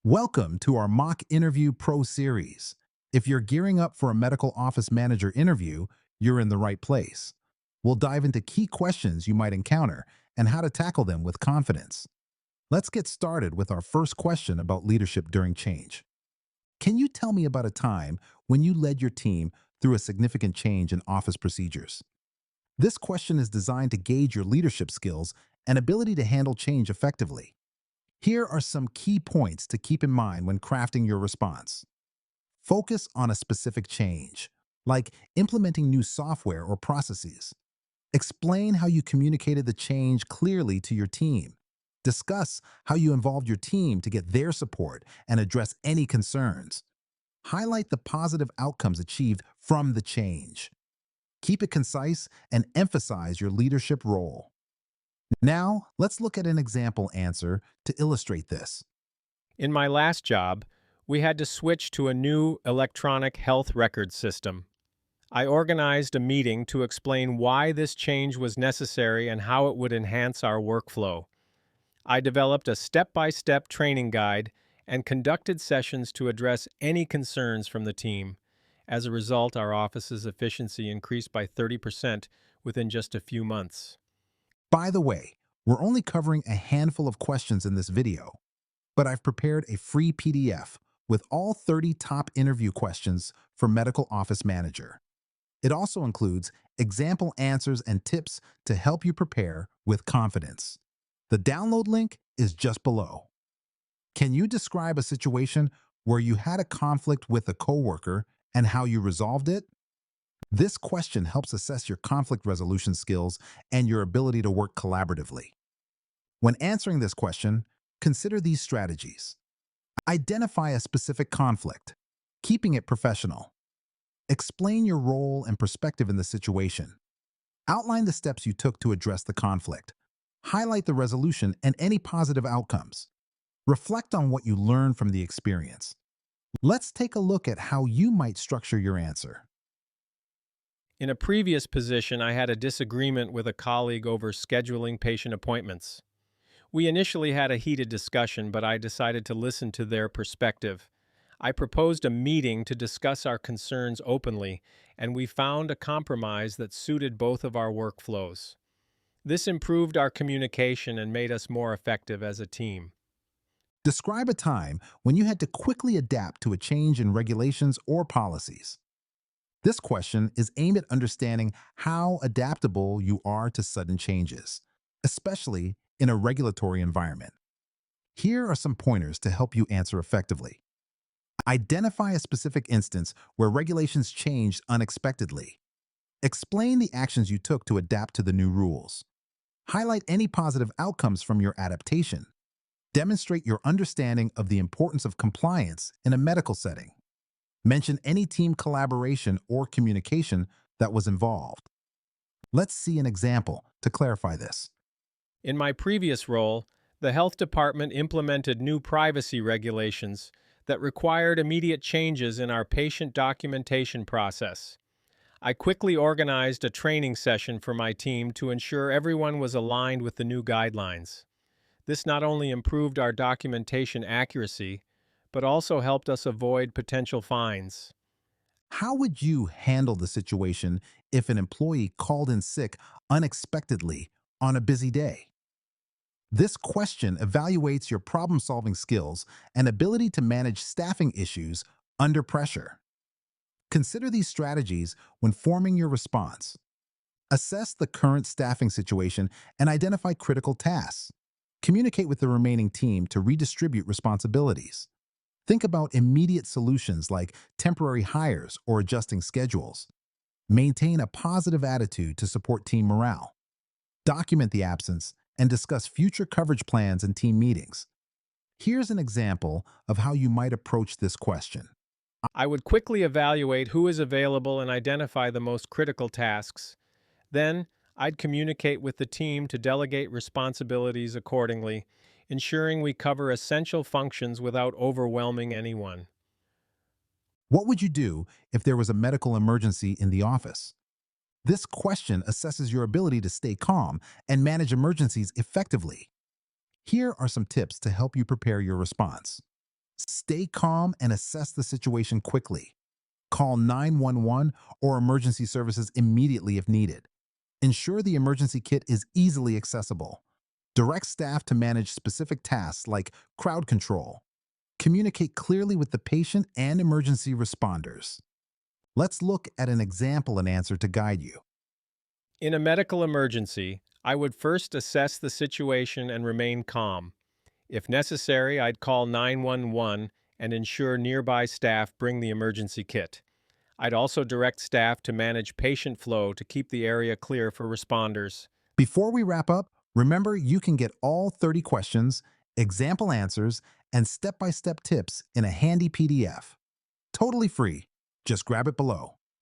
Welcome to our Mock Interview Pro series. If you're gearing up for a medical office manager interview, you're in the right place. We'll dive into key questions you might encounter and how to tackle them with confidence. Let's get started with our first question about leadership during change. Can you tell me about a time when you led your team through a significant change in office procedures? This question is designed to gauge your leadership skills and ability to handle change effectively. Here are some key points to keep in mind when crafting your response. Focus on a specific change, like implementing new software or processes. Explain how you communicated the change clearly to your team. Discuss how you involved your team to get their support and address any concerns. Highlight the positive outcomes achieved from the change. Keep it concise and emphasize your leadership role. Now, let's look at an example answer to illustrate this. In my last job, we had to switch to a new electronic health record system. I organized a meeting to explain why this change was necessary and how it would enhance our workflow. I developed a step-by-step training guide and conducted sessions to address any concerns from the team. As a result, our office's efficiency increased by 30% within just a few months. By the way, we're only covering a handful of questions in this video, but I've prepared a free PDF with all 30 top interview questions for medical office manager. It also includes example answers and tips to help you prepare with confidence. The download link is just below. Can you describe a situation where you had a conflict with a coworker and how you resolved it? This question helps assess your conflict resolution skills and your ability to work collaboratively. When answering this question, consider these strategies. Identify a specific conflict, keeping it professional. Explain your role and perspective in the situation. Outline the steps you took to address the conflict. Highlight the resolution and any positive outcomes. Reflect on what you learned from the experience. Let's take a look at how you might structure your answer. In a previous position, I had a disagreement with a colleague over scheduling patient appointments. We initially had a heated discussion, but I decided to listen to their perspective. I proposed a meeting to discuss our concerns openly, and we found a compromise that suited both of our workflows. This improved our communication and made us more effective as a team. Describe a time when you had to quickly adapt to a change in regulations or policies. This question is aimed at understanding how adaptable you are to sudden changes, especially in a regulatory environment. Here are some pointers to help you answer effectively. Identify a specific instance where regulations changed unexpectedly. Explain the actions you took to adapt to the new rules. Highlight any positive outcomes from your adaptation. Demonstrate your understanding of the importance of compliance in a medical setting. Mention any team collaboration or communication that was involved. Let's see an example to clarify this. In my previous role, the health department implemented new privacy regulations that required immediate changes in our patient documentation process. I quickly organized a training session for my team to ensure everyone was aligned with the new guidelines. This not only improved our documentation accuracy, but also helped us avoid potential fines. How would you handle the situation if an employee called in sick unexpectedly on a busy day? This question evaluates your problem-solving skills and ability to manage staffing issues under pressure. Consider these strategies when forming your response. Assess the current staffing situation and identify critical tasks. Communicate with the remaining team to redistribute responsibilities. Think about immediate solutions like temporary hires or adjusting schedules. Maintain a positive attitude to support team morale. Document the absence and discuss future coverage plans in team meetings. Here's an example of how you might approach this question. I would quickly evaluate who is available and identify the most critical tasks. Then, I'd communicate with the team to delegate responsibilities accordingly, ensuring we cover essential functions without overwhelming anyone. What would you do if there was a medical emergency in the office? This question assesses your ability to stay calm and manage emergencies effectively. Here are some tips to help you prepare your response. Stay calm and assess the situation quickly. Call 911 or emergency services immediately if needed. Ensure the emergency kit is easily accessible. Direct staff to manage specific tasks like crowd control. Communicate clearly with the patient and emergency responders. Let's look at an example and answer to guide you. In a medical emergency, I would first assess the situation and remain calm. If necessary, I'd call 911 and ensure nearby staff bring the emergency kit. I'd also direct staff to manage patient flow to keep the area clear for responders. Before we wrap up, remember you can get all 30 questions, example answers, and step-by-step tips in a handy PDF. Totally free. Just grab it below.